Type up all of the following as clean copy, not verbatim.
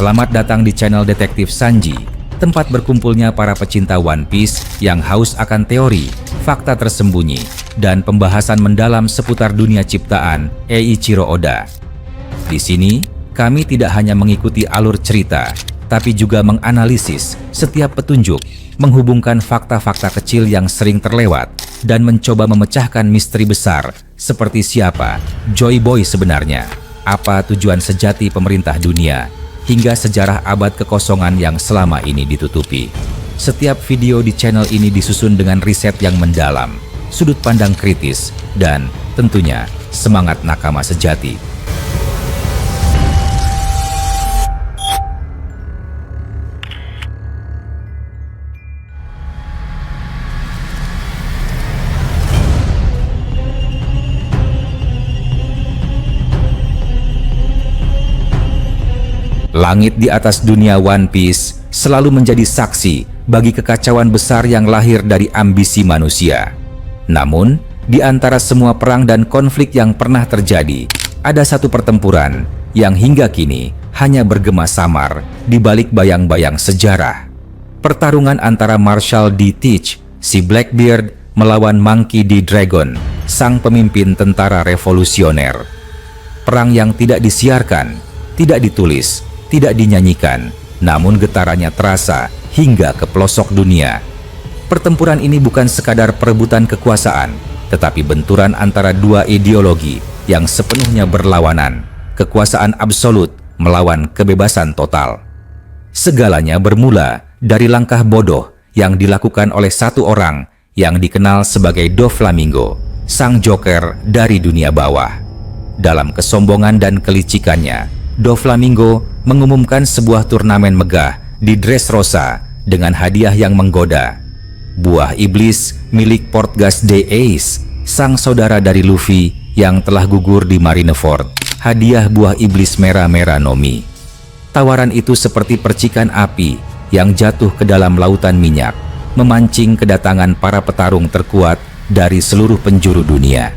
Selamat datang di channel Detektif Sanji, tempat berkumpulnya para pecinta One Piece yang haus akan teori, fakta tersembunyi, dan pembahasan mendalam seputar dunia ciptaan Eiichiro Oda. Di sini, kami tidak hanya mengikuti alur cerita, tapi juga menganalisis setiap petunjuk, menghubungkan fakta-fakta kecil yang sering terlewat, dan mencoba memecahkan misteri besar seperti siapa Joy Boy sebenarnya, apa tujuan sejati pemerintah dunia, hingga sejarah abad kekosongan yang selama ini ditutupi. Setiap video di channel ini disusun dengan riset yang mendalam, sudut pandang kritis, dan tentunya semangat nakama sejati. Langit di atas dunia One Piece selalu menjadi saksi bagi kekacauan besar yang lahir dari ambisi manusia. Namun, di antara semua perang dan konflik yang pernah terjadi, ada satu pertempuran yang hingga kini hanya bergema samar di balik bayang-bayang sejarah. Pertarungan antara Marshal D. Teach, si Blackbeard, melawan Monkey D. Dragon, sang pemimpin tentara revolusioner. Perang yang tidak disiarkan, tidak ditulis, tidak dinyanyikan, namun getarannya terasa hingga ke pelosok dunia. Pertempuran ini bukan sekadar perebutan kekuasaan, tetapi benturan antara dua ideologi yang sepenuhnya berlawanan, kekuasaan absolut melawan kebebasan total. Segalanya bermula dari langkah bodoh yang dilakukan oleh satu orang yang dikenal sebagai Doflamingo, sang joker dari dunia bawah. Dalam kesombongan dan kelicikannya, Doflamingo mengumumkan sebuah turnamen megah di Dressrosa dengan hadiah yang menggoda. Buah iblis milik Portgas de Ace, sang saudara dari Luffy yang telah gugur di Marineford, hadiah buah iblis merah-merah Nomi. Tawaran itu seperti percikan api yang jatuh ke dalam lautan minyak, memancing kedatangan para petarung terkuat dari seluruh penjuru dunia.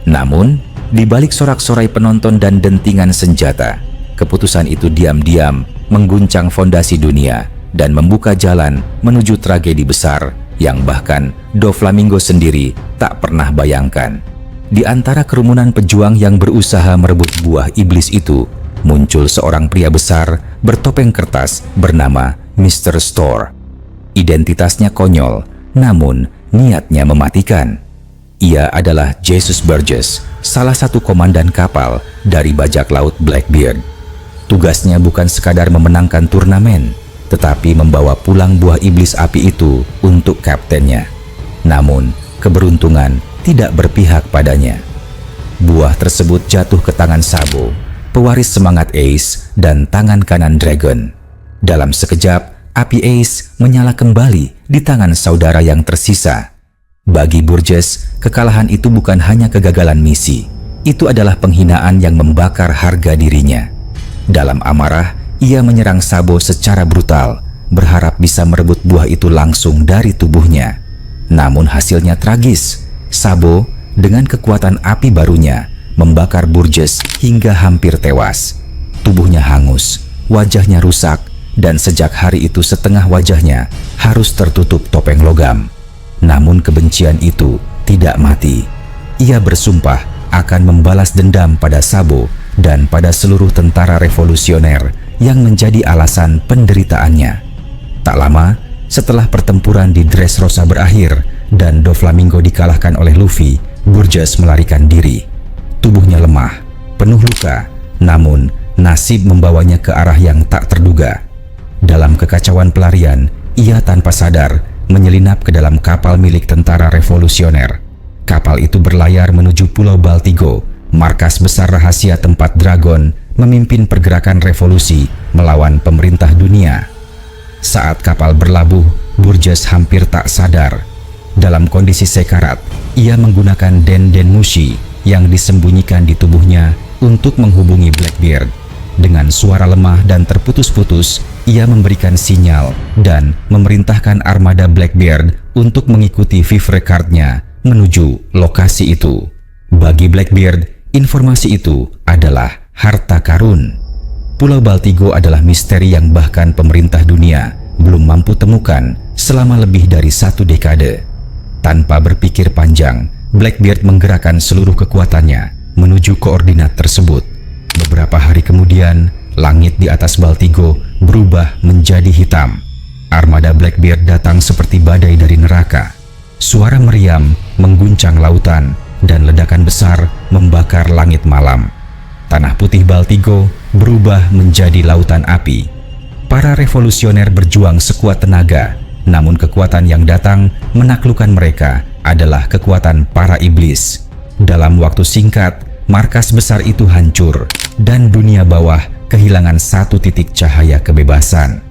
Namun, di balik sorak-sorai penonton dan dentingan senjata, keputusan itu diam-diam mengguncang fondasi dunia dan membuka jalan menuju tragedi besar yang bahkan Doflamingo sendiri tak pernah bayangkan. Di antara kerumunan pejuang yang berusaha merebut buah iblis itu, muncul seorang pria besar bertopeng kertas bernama Mr. Store. Identitasnya konyol, namun niatnya mematikan. Ia adalah Jesus Burgess, salah satu komandan kapal dari bajak laut Blackbeard. Tugasnya bukan sekadar memenangkan turnamen, tetapi membawa pulang buah iblis api itu untuk kaptennya. Namun, keberuntungan tidak berpihak padanya. Buah tersebut jatuh ke tangan Sabo, pewaris semangat Ace dan tangan kanan Dragon. Dalam sekejap, api Ace menyala kembali di tangan saudara yang tersisa. Bagi Burgess, kekalahan itu bukan hanya kegagalan misi, itu adalah penghinaan yang membakar harga dirinya. Dalam amarah, ia menyerang Sabo secara brutal, berharap bisa merebut buah itu langsung dari tubuhnya. Namun hasilnya tragis. Sabo dengan kekuatan api barunya membakar Burgess hingga hampir tewas. Tubuhnya hangus, wajahnya rusak, dan sejak hari itu setengah wajahnya harus tertutup topeng logam. Namun kebencian itu tidak mati. Ia bersumpah akan membalas dendam pada Sabo dan pada seluruh tentara revolusioner yang menjadi alasan penderitaannya. Tak lama setelah pertempuran di Dressrosa berakhir dan Doflamingo dikalahkan oleh Luffy, Burgess melarikan diri. Tubuhnya lemah, penuh luka, namun nasib membawanya ke arah yang tak terduga. Dalam kekacauan pelarian, ia tanpa sadar menyelinap ke dalam kapal milik tentara revolusioner. Kapal itu berlayar menuju Pulau Baltigo, markas besar rahasia tempat Dragon memimpin pergerakan revolusi melawan pemerintah dunia. Saat kapal berlabuh, Burgess hampir tak sadar. Dalam kondisi sekarat, ia menggunakan Den Mushi yang disembunyikan di tubuhnya untuk menghubungi Blackbeard. Dengan suara lemah dan terputus-putus, ia memberikan sinyal dan memerintahkan armada Blackbeard untuk mengikuti vivre card-nya menuju lokasi itu. Bagi Blackbeard, informasi itu adalah harta karun. Pulau Baltigo adalah misteri yang bahkan pemerintah dunia belum mampu temukan selama lebih dari 1 dekade. Tanpa berpikir panjang, Blackbeard menggerakkan seluruh kekuatannya menuju koordinat tersebut. Beberapa hari kemudian, langit di atas Baltigo berubah menjadi hitam. Armada Blackbeard datang seperti badai dari neraka. Suara meriam mengguncang lautan dan ledakan besar membakar langit malam. Tanah putih Baltigo berubah menjadi lautan api. Para revolusioner berjuang sekuat tenaga, namun kekuatan yang datang menaklukkan mereka adalah kekuatan para iblis. Dalam waktu singkat, markas besar itu hancur dan dunia bawah kehilangan 1 titik cahaya kebebasan.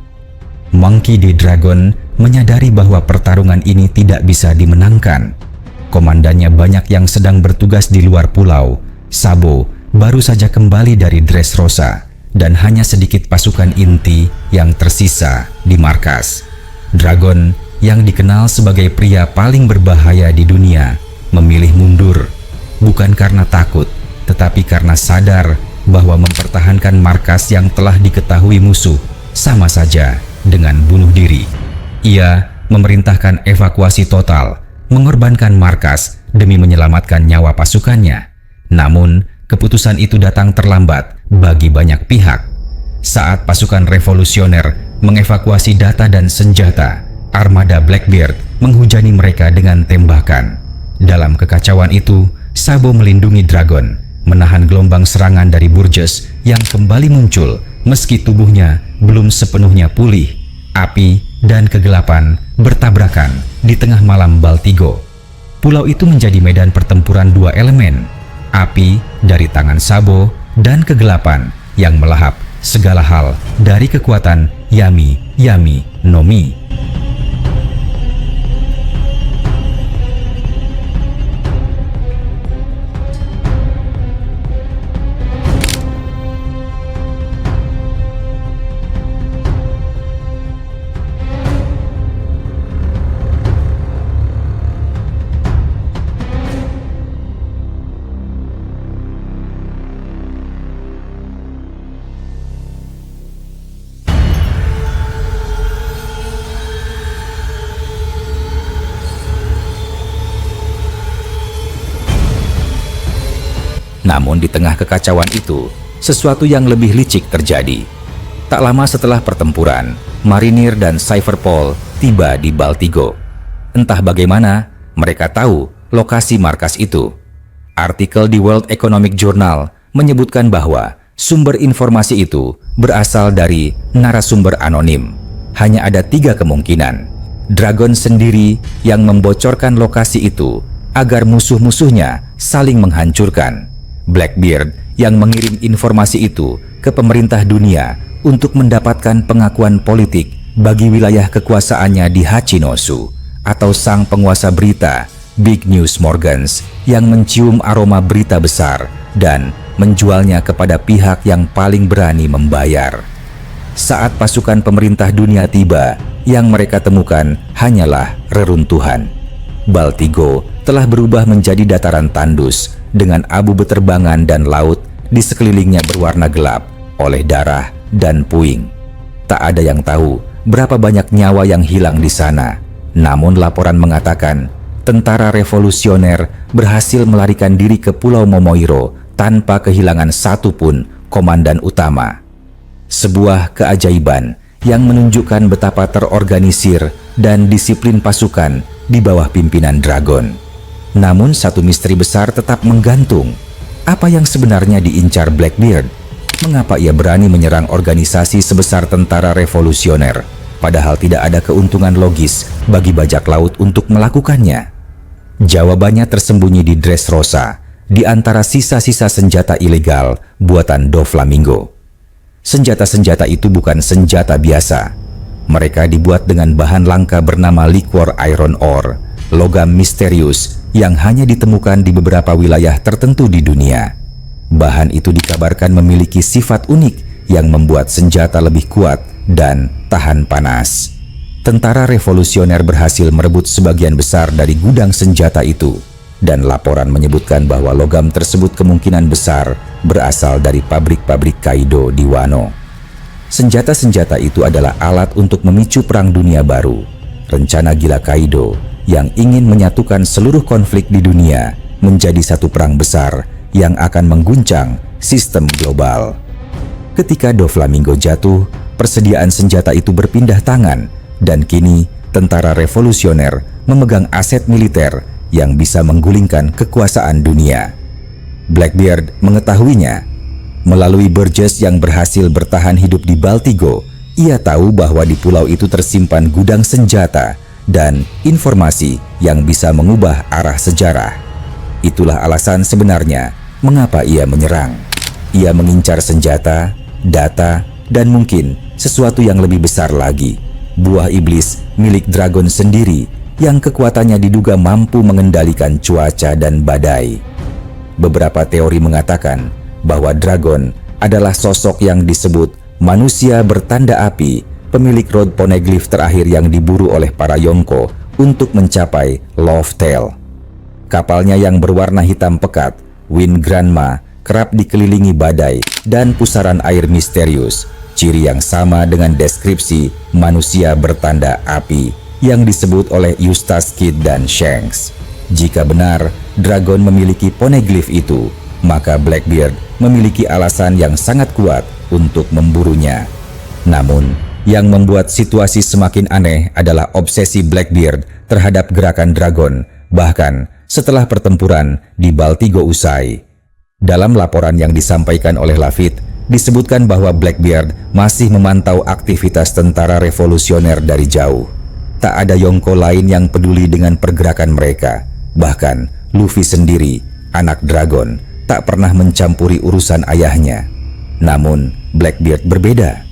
Monkey D. Dragon menyadari bahwa pertarungan ini tidak bisa dimenangkan. Komandannya banyak yang sedang bertugas di luar pulau. Sabo baru saja kembali dari Dressrosa dan hanya sedikit pasukan inti yang tersisa di markas. Dragon, yang dikenal sebagai pria paling berbahaya di dunia, memilih mundur, bukan karena takut, tetapi karena sadar bahwa mempertahankan markas yang telah diketahui musuh sama saja dengan bunuh diri. Ia memerintahkan evakuasi total, mengorbankan markas demi menyelamatkan nyawa pasukannya. Namun, keputusan itu datang terlambat bagi banyak pihak. Saat pasukan revolusioner mengevakuasi data dan senjata, armada Blackbeard menghujani mereka dengan tembakan. Dalam kekacauan itu, Sabo melindungi Dragon, menahan gelombang serangan dari Burgess yang kembali muncul meski tubuhnya belum sepenuhnya pulih. Api dan kegelapan bertabrakan di tengah malam Baltigo. Pulau itu menjadi medan pertempuran 2 elemen, api dari tangan Sabo dan kegelapan yang melahap segala hal dari kekuatan Yami no Mi. Namun di tengah kekacauan itu, sesuatu yang lebih licik terjadi. Tak lama setelah pertempuran, marinir dan Cypherpole tiba di Baltigo. Entah bagaimana, mereka tahu lokasi markas itu. Artikel di World Economic Journal menyebutkan bahwa sumber informasi itu berasal dari narasumber anonim. Hanya ada 3 kemungkinan. Dragon sendiri yang membocorkan lokasi itu agar musuh-musuhnya saling menghancurkan. Blackbeard yang mengirim informasi itu ke pemerintah dunia untuk mendapatkan pengakuan politik bagi wilayah kekuasaannya di Hachinosu, atau sang penguasa berita Big News Morgans yang mencium aroma berita besar dan menjualnya kepada pihak yang paling berani membayar. Saat pasukan pemerintah dunia tiba, yang mereka temukan hanyalah reruntuhan. Baltigo telah berubah menjadi dataran tandus dengan abu beterbangan dan laut di sekelilingnya berwarna gelap oleh darah dan puing. Tak ada yang tahu berapa banyak nyawa yang hilang di sana. Namun laporan mengatakan tentara revolusioner berhasil melarikan diri ke Pulau Momoiro tanpa kehilangan satu pun komandan utama. Sebuah keajaiban yang menunjukkan betapa terorganisir dan disiplin pasukan di bawah pimpinan Dragon. Namun satu misteri besar tetap menggantung. Apa yang sebenarnya diincar Blackbeard? Mengapa ia berani menyerang organisasi sebesar tentara revolusioner, padahal tidak ada keuntungan logis bagi bajak laut untuk melakukannya? Jawabannya tersembunyi di Dressrosa, di antara sisa-sisa senjata ilegal buatan Doflamingo. Senjata-senjata itu bukan senjata biasa. Mereka dibuat dengan bahan langka bernama liquor iron ore, logam misterius yang hanya ditemukan di beberapa wilayah tertentu di dunia. Bahan itu dikabarkan memiliki sifat unik yang membuat senjata lebih kuat dan tahan panas. Tentara revolusioner berhasil merebut sebagian besar dari gudang senjata itu, dan laporan menyebutkan bahwa logam tersebut kemungkinan besar berasal dari pabrik-pabrik Kaido di Wano. Senjata-senjata itu adalah alat untuk memicu perang dunia baru. Rencana gila Kaido yang ingin menyatukan seluruh konflik di dunia menjadi satu perang besar yang akan mengguncang sistem global. Ketika Doflamingo jatuh, persediaan senjata itu berpindah tangan dan kini tentara revolusioner memegang aset militer yang bisa menggulingkan kekuasaan dunia. Blackbeard mengetahuinya. Melalui Burgess yang berhasil bertahan hidup di Baltigo, ia tahu bahwa di pulau itu tersimpan gudang senjata dan informasi yang bisa mengubah arah sejarah. Itulah alasan sebenarnya mengapa ia menyerang. Ia mengincar senjata, data, dan mungkin sesuatu yang lebih besar lagi, buah iblis milik Dragon sendiri yang kekuatannya diduga mampu mengendalikan cuaca dan badai. Beberapa teori mengatakan bahwa Dragon adalah sosok yang disebut manusia bertanda api, pemilik Rod Poneglyph terakhir yang diburu oleh para Yonko untuk mencapai Love Tale. Kapalnya yang berwarna hitam pekat, Wind Granma, kerap dikelilingi badai dan pusaran air misterius, ciri yang sama dengan deskripsi manusia bertanda api yang disebut oleh Eustace Kidd dan Shanks. Jika benar Dragon memiliki poneglyph itu, maka Blackbeard memiliki alasan yang sangat kuat untuk memburunya. Namun, yang membuat situasi semakin aneh adalah obsesi Blackbeard terhadap gerakan Dragon, bahkan setelah pertempuran di Baltigo usai. Dalam laporan yang disampaikan oleh Lafitte, disebutkan bahwa Blackbeard masih memantau aktivitas tentara revolusioner dari jauh. Tak ada Yonko lain yang peduli dengan pergerakan mereka. Bahkan Luffy sendiri, anak Dragon, tak pernah mencampuri urusan ayahnya. Namun Blackbeard berbeda.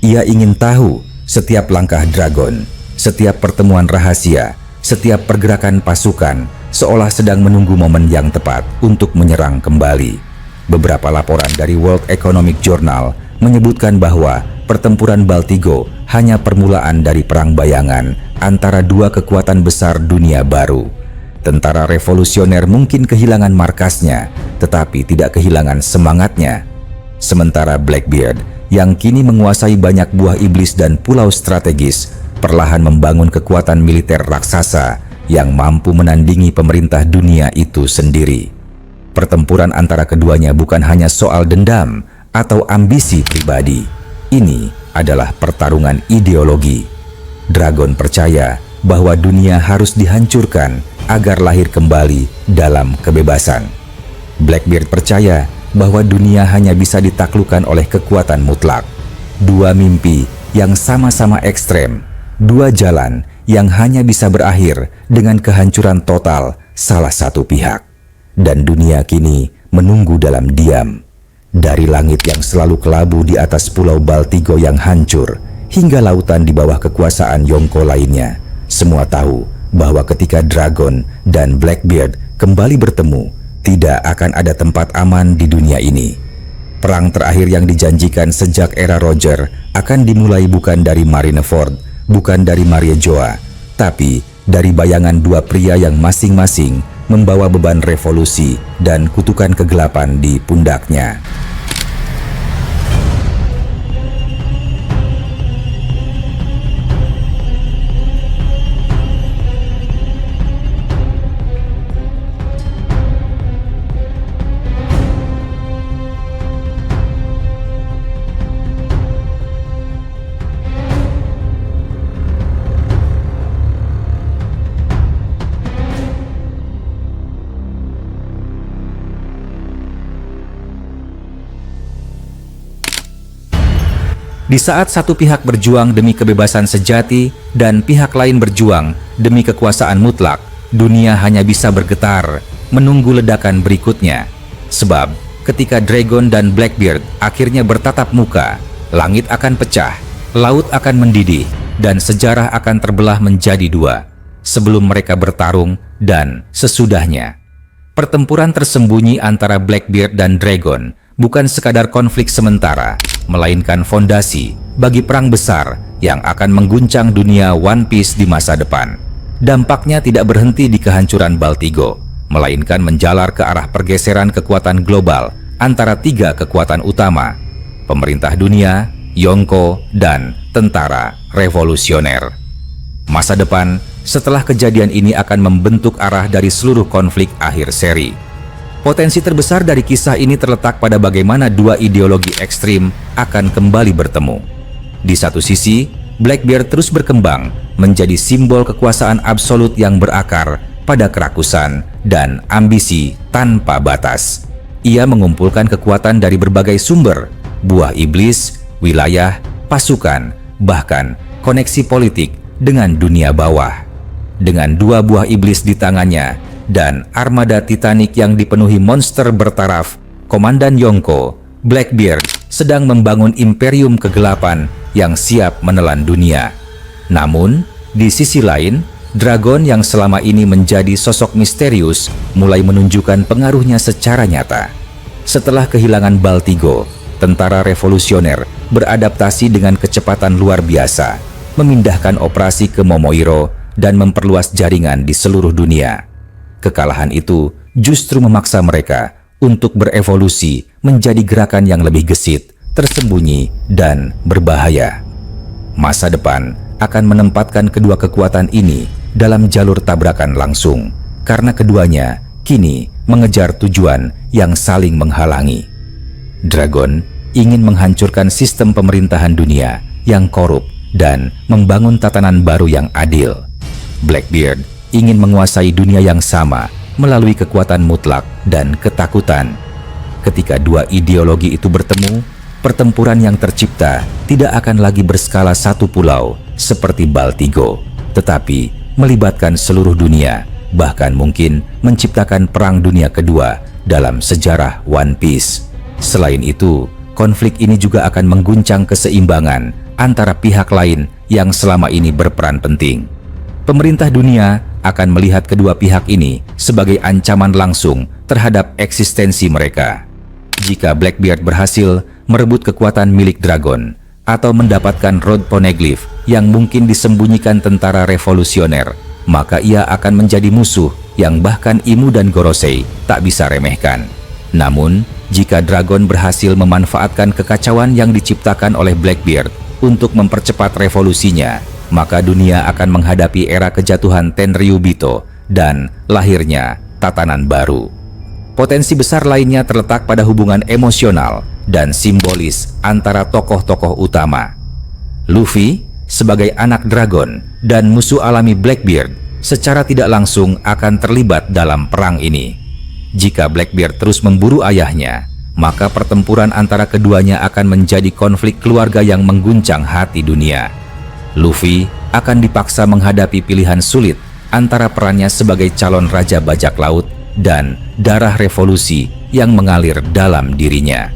Ia ingin tahu setiap langkah Dragon, setiap pertemuan rahasia, setiap pergerakan pasukan, seolah sedang menunggu momen yang tepat untuk menyerang kembali. Beberapa laporan dari World Economic Journal menyebutkan bahwa pertempuran Baltigo hanya permulaan dari perang bayangan antara dua kekuatan besar dunia baru. Tentara revolusioner mungkin kehilangan markasnya, tetapi tidak kehilangan semangatnya. Sementara Blackbeard, yang kini menguasai banyak buah iblis dan pulau strategis, perlahan membangun kekuatan militer raksasa yang mampu menandingi pemerintah dunia itu sendiri. Pertempuran antara keduanya bukan hanya soal dendam atau ambisi pribadi. Ini adalah pertarungan ideologi. Dragon percaya bahwa dunia harus dihancurkan agar lahir kembali dalam kebebasan. Blackbeard percaya bahwa dunia hanya bisa ditaklukkan oleh kekuatan mutlak. Dua mimpi yang sama-sama ekstrem, dua jalan yang hanya bisa berakhir dengan kehancuran total salah satu pihak. Dan dunia kini menunggu dalam diam. Dari langit yang selalu kelabu di atas pulau Baltigo yang hancur, hingga lautan di bawah kekuasaan Yonko lainnya, semua tahu bahwa ketika Dragon dan Blackbeard kembali bertemu, tidak akan ada tempat aman di dunia ini. Perang terakhir yang dijanjikan sejak era Roger akan dimulai bukan dari Marineford, bukan dari Mariejoa, tapi dari bayangan dua pria yang masing-masing membawa beban revolusi dan kutukan kegelapan di pundaknya. Di saat satu pihak berjuang demi kebebasan sejati dan pihak lain berjuang demi kekuasaan mutlak, dunia hanya bisa bergetar menunggu ledakan berikutnya. Sebab ketika Dragon dan Blackbeard akhirnya bertatap muka, langit akan pecah, laut akan mendidih, dan sejarah akan terbelah menjadi dua. Sebelum mereka bertarung dan sesudahnya. Pertempuran tersembunyi antara Blackbeard dan Dragon bukan sekadar konflik sementara, melainkan fondasi bagi perang besar yang akan mengguncang dunia One Piece di masa depan. Dampaknya tidak berhenti di kehancuran Baltigo, melainkan menjalar ke arah pergeseran kekuatan global antara tiga kekuatan utama, pemerintah dunia, Yonko, dan tentara revolusioner. Masa depan setelah kejadian ini akan membentuk arah dari seluruh konflik akhir seri. Potensi terbesar dari kisah ini terletak pada bagaimana dua ideologi ekstrim akan kembali bertemu. Di satu sisi, Blackbeard terus berkembang menjadi simbol kekuasaan absolut yang berakar pada kerakusan dan ambisi tanpa batas. Ia mengumpulkan kekuatan dari berbagai sumber, buah iblis, wilayah, pasukan, bahkan koneksi politik dengan dunia bawah. Dengan dua buah iblis di tangannya dan armada Titanic yang dipenuhi monster bertaraf, Komandan Yonko, Blackbeard sedang membangun imperium kegelapan yang siap menelan dunia. Namun, di sisi lain, Dragon yang selama ini menjadi sosok misterius mulai menunjukkan pengaruhnya secara nyata. Setelah kehilangan Baltigo, tentara revolusioner beradaptasi dengan kecepatan luar biasa, memindahkan operasi ke Momoiro dan memperluas jaringan di seluruh dunia. Kekalahan itu justru memaksa mereka untuk berevolusi menjadi gerakan yang lebih gesit, tersembunyi, dan berbahaya. Masa depan akan menempatkan kedua kekuatan ini dalam jalur tabrakan langsung, karena keduanya kini mengejar tujuan yang saling menghalangi. Dragon ingin menghancurkan sistem pemerintahan dunia yang korup dan membangun tatanan baru yang adil. Blackbeard ingin menguasai dunia yang sama melalui kekuatan mutlak dan ketakutan. Ketika dua ideologi itu bertemu, pertempuran yang tercipta tidak akan lagi berskala satu pulau seperti Baltigo, tetapi melibatkan seluruh dunia, bahkan mungkin menciptakan Perang Dunia Kedua dalam sejarah One Piece. Selain itu, konflik ini juga akan mengguncang keseimbangan antara pihak lain yang selama ini berperan penting. Pemerintah dunia akan melihat kedua pihak ini sebagai ancaman langsung terhadap eksistensi mereka. Jika Blackbeard berhasil merebut kekuatan milik Dragon atau mendapatkan Road Poneglyph yang mungkin disembunyikan tentara revolusioner, maka ia akan menjadi musuh yang bahkan Imu dan Gorosei tak bisa remehkan. Namun, jika Dragon berhasil memanfaatkan kekacauan yang diciptakan oleh Blackbeard untuk mempercepat revolusinya, maka dunia akan menghadapi era kejatuhan Tenryubito dan lahirnya tatanan baru. Potensi besar lainnya terletak pada hubungan emosional dan simbolis antara tokoh-tokoh utama. Luffy, sebagai anak Dragon dan musuh alami Blackbeard, secara tidak langsung akan terlibat dalam perang ini. Jika Blackbeard terus memburu ayahnya, maka pertempuran antara keduanya akan menjadi konflik keluarga yang mengguncang hati dunia. Luffy akan dipaksa menghadapi pilihan sulit antara perannya sebagai calon raja bajak laut dan darah revolusi yang mengalir dalam dirinya.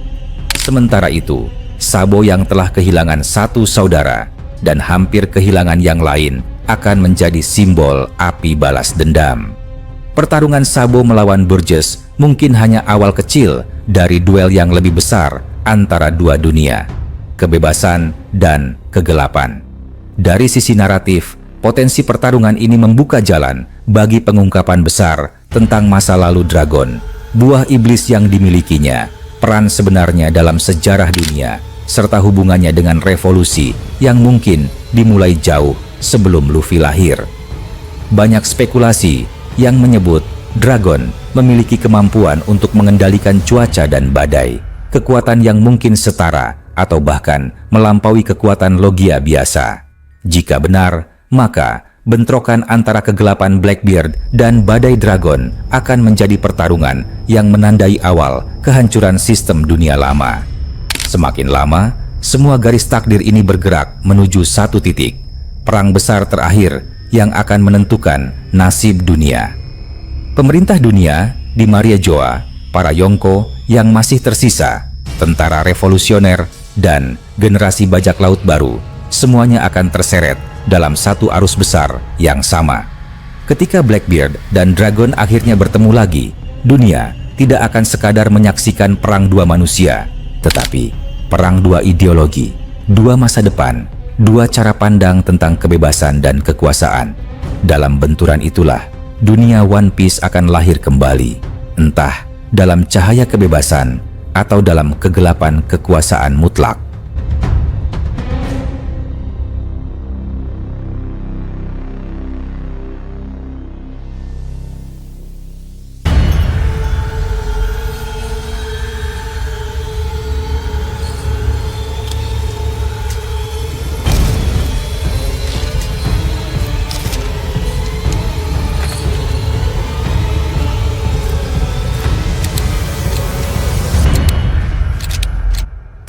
Sementara itu, Sabo yang telah kehilangan satu saudara dan hampir kehilangan yang lain akan menjadi simbol api balas dendam. Pertarungan Sabo melawan Burgess mungkin hanya awal kecil dari duel yang lebih besar antara dua dunia, kebebasan dan kegelapan. Dari sisi naratif, potensi pertarungan ini membuka jalan bagi pengungkapan besar tentang masa lalu Dragon, buah iblis yang dimilikinya, peran sebenarnya dalam sejarah dunia, serta hubungannya dengan revolusi yang mungkin dimulai jauh sebelum Luffy lahir. Banyak spekulasi yang menyebut Dragon memiliki kemampuan untuk mengendalikan cuaca dan badai, kekuatan yang mungkin setara atau bahkan melampaui kekuatan Logia biasa. Jika benar, maka bentrokan antara kegelapan Blackbeard dan badai Dragon akan menjadi pertarungan yang menandai awal kehancuran sistem dunia lama. Semakin lama, semua garis takdir ini bergerak menuju satu titik, perang besar terakhir yang akan menentukan nasib dunia. Pemerintah dunia di Maria Joa, para Yonko yang masih tersisa, tentara revolusioner, dan generasi bajak laut baru, semuanya akan terseret dalam satu arus besar yang sama. Ketika Blackbeard dan Dragon akhirnya bertemu lagi, dunia tidak akan sekadar menyaksikan perang dua manusia, tetapi perang dua ideologi, dua masa depan, dua cara pandang tentang kebebasan dan kekuasaan. Dalam benturan itulah, dunia One Piece akan lahir kembali, entah dalam cahaya kebebasan atau dalam kegelapan kekuasaan mutlak.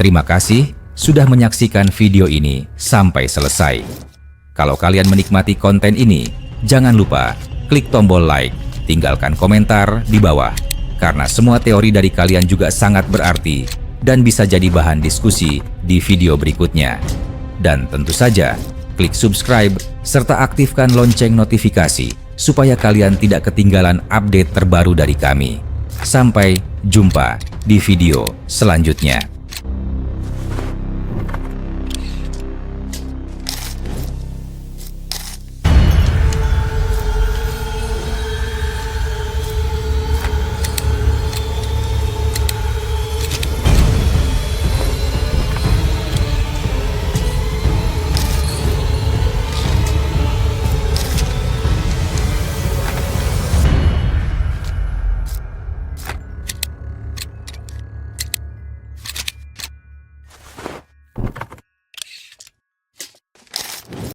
Terima kasih sudah menyaksikan video ini sampai selesai. Kalau kalian menikmati konten ini, jangan lupa klik tombol like, tinggalkan komentar di bawah, karena semua teori dari kalian juga sangat berarti dan bisa jadi bahan diskusi di video berikutnya. Dan tentu saja, klik subscribe serta aktifkan lonceng notifikasi supaya kalian tidak ketinggalan update terbaru dari kami. Sampai jumpa di video selanjutnya.